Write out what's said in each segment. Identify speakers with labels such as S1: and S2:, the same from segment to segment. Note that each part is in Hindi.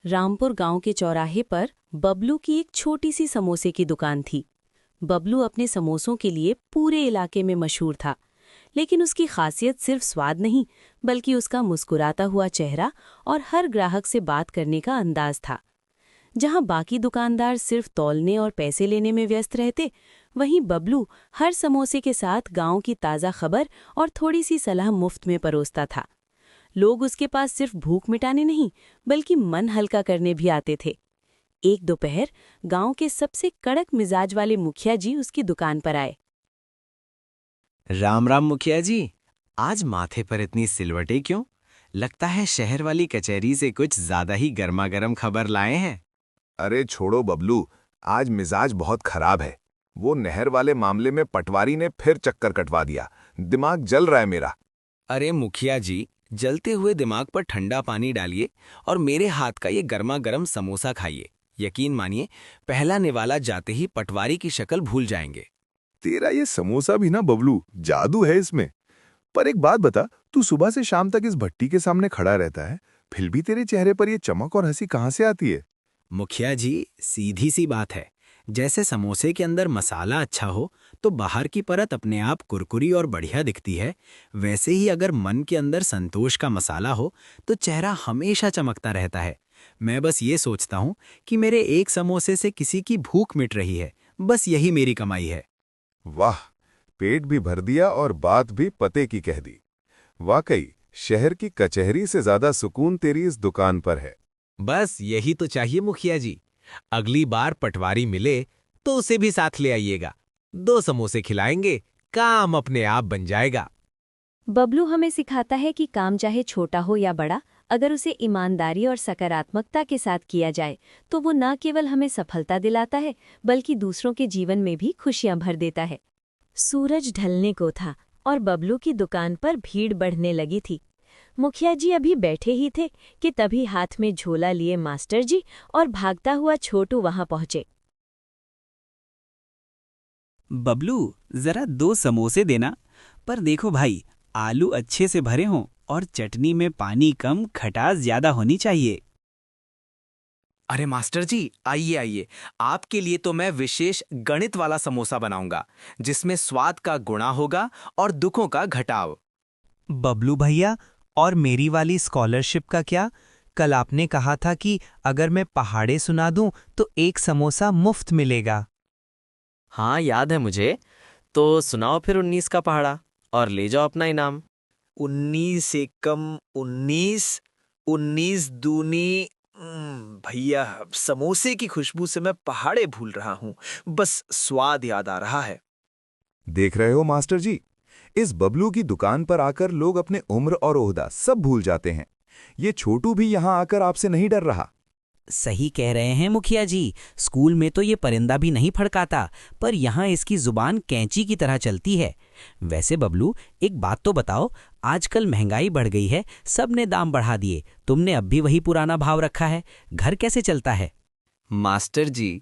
S1: रामपुर गांव के चौराहे पर बबलू की एक छोटी सी समोसे की दुकान थी। बबलू अपने समोसों के लिए पूरे इलाके में मशहूर था, लेकिन उसकी खासियत सिर्फ स्वाद नहीं, बल्कि उसका मुस्कुराता हुआ चेहरा और हर ग्राहक से बात करने का अंदाज था। जहां बाकी दुकानदार सिर्फ तौलने और पैसे लेने में व्यस्त रहते, वहीं बबलू हर समोसे के साथ गांव की ताज़ा खबर और थोड़ी सी सलाह मुफ्त में परोसता था। लोग उसके पास सिर्फ भूख मिटाने नहीं, बल्कि मन हल्का करने भी आते थे। एक दोपहर गांव के सबसे कड़क मिजाज वाले मुखिया जी उसकी दुकान पर आए।
S2: राम राम मुखिया जी। आज माथे पर इतनी सिलवटें क्यों? लगता है शहर वाली कचहरी से कुछ ज्यादा ही गर्मा-गर्म खबर लाए हैं।
S3: अरे छोड़ो बबलू, आज मिजाज बहुत खराब है। वो नहर वाले मामले में पटवारी ने फिर चक्कर कटवा दिया। दिमाग जल रहा है मेरा।
S2: अरे मुखिया जी, जलते हुए दिमाग पर ठंडा पानी डालिए और मेरे हाथ का ये गर्मा गर्म समोसा खाइए। यकीन मानिए, पहला निवाला जाते ही पटवारी की शक्ल भूल जाएंगे।
S3: तेरा ये समोसा भी ना बबलू, जादू है इसमें। पर एक बात बता, तू सुबह से शाम तक इस भट्टी के सामने खड़ा रहता है, फिर भी तेरे चेहरे पर ये चमक और हंसी कहाँ से आती है?
S2: मुखिया जी, सीधी सी बात है। जैसे समोसे के अंदर मसाला अच्छा हो तो बाहर की परत अपने आप कुरकुरी और बढ़िया दिखती है, वैसे ही अगर मन के अंदर संतोष का मसाला हो तो चेहरा हमेशा चमकता रहता है। मैं बस ये सोचता हूँ कि मेरे एक समोसे से किसी की भूख मिट रही है, बस यही मेरी कमाई है।
S3: वाह, पेट भी भर दिया और बात भी पते की कह दी। वाकई शहर की कचहरी से ज्यादा सुकून तेरी इस दुकान पर है।
S2: बस यही तो चाहिए मुखिया जी। अगली बार पटवारी मिले तो उसे भी साथ ले आइएगा। 2 समोसे खिलाएंगे, काम अपने आप बन जाएगा।
S1: बबलू हमें सिखाता है कि काम चाहे छोटा हो या बड़ा, अगर उसे ईमानदारी और सकारात्मकता के साथ किया जाए तो वो न केवल हमें सफलता दिलाता है, बल्कि दूसरों के जीवन में भी खुशियां भर देता है। सूरज ढलने को था और बबलू की दुकान पर भीड़ बढ़ने लगी थी। मुखिया जी अभी बैठे ही थे कि तभी हाथ में झोला लिए मास्टर जी और भागता हुआ छोटू वहां पहुंचे।
S4: बबलू, जरा 2 समोसे देना। पर देखो भाई, आलू अच्छे से भरे हों और चटनी में पानी कम, खटास ज्यादा होनी चाहिए।
S2: अरे मास्टर जी, आइए आइए। आपके लिए तो मैं विशेष गणित वाला समोसा बनाऊंगा, जिसमें स्वाद का गुणा होगा और दुखों का घटाव।
S5: बबलू भैया, और मेरी वाली स्कॉलरशिप का क्या? कल आपने कहा था कि अगर मैं पहाड़े सुना दूं तो 1 समोसा मुफ्त मिलेगा।
S6: हाँ, याद है मुझे। तो सुनाओ फिर 19 का पहाड़ा और ले जाओ अपना इनाम।
S7: 19 एकम 19, 19 दूनी। भैया, समोसे की खुशबू से मैं पहाड़े भूल रहा हूँ, बस स्वाद याद आ रहा है।
S3: देख रहे हो मास्टर जी, इस बबलू की दुकान पर आकर लोग अपने उम्र और ओहदा सब भूल जाते हैं। ये छोटू भी यहाँ आकर आपसे नहीं डर रहा।
S4: सही कह रहे हैं मुखिया जी। स्कूल में तो ये परिंदा भी नहीं फड़काता, पर यहाँ इसकी जुबान कैंची की तरह चलती है। वैसे बबलू, एक बात तो बताओ, आजकल महंगाई बढ़ गई है, सब ने दाम बढ़ा दिए, तुमने अब भी वही पुराना भाव रखा है। घर कैसे चलता है?
S2: मास्टर जी,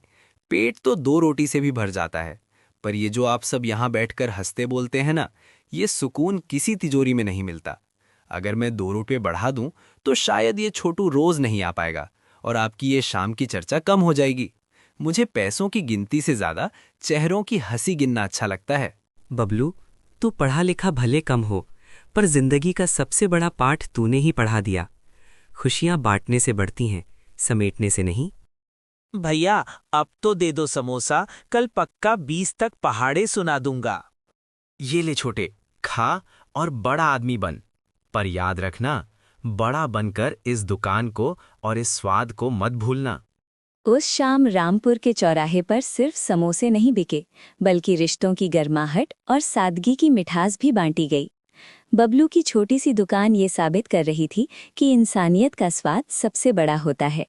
S2: पेट तो 2 रोटी से भी भर जाता है, पर ये जो आप सब यहाँ बैठकर हंसते बोलते हैं ना, ये सुकून किसी तिजोरी में नहीं मिलता। अगर मैं 2 रुपये बढ़ा दूं तो शायद ये छोटू रोज नहीं आ पाएगा और आपकी ये शाम की चर्चा कम हो जाएगी। मुझे पैसों की गिनती से ज्यादा चेहरों की हंसी गिनना अच्छा लगता है।
S5: बबलू, तू पढ़ा लिखा भले कम हो, पर जिंदगी का सबसे बड़ा पाठ तूने ही पढ़ा दिया। खुशियां बांटने से बढ़ती हैं, समेटने से नहीं।
S7: भैया, अब तो दे दो समोसा, कल पक्का 20 तक पहाड़े सुना दूंगा।
S2: ये ले छोटे, खा और बड़ा आदमी बन। पर याद रखना, बड़ा बनकर इस दुकान को और इस स्वाद को मत भूलना।
S1: उस शाम रामपुर के चौराहे पर सिर्फ समोसे नहीं बिके, बल्कि रिश्तों की गर्माहट और सादगी की मिठास भी बांटी गई। बबलू की छोटी सी दुकान ये साबित कर रही थी कि इंसानियत का स्वाद सबसे बड़ा होता है।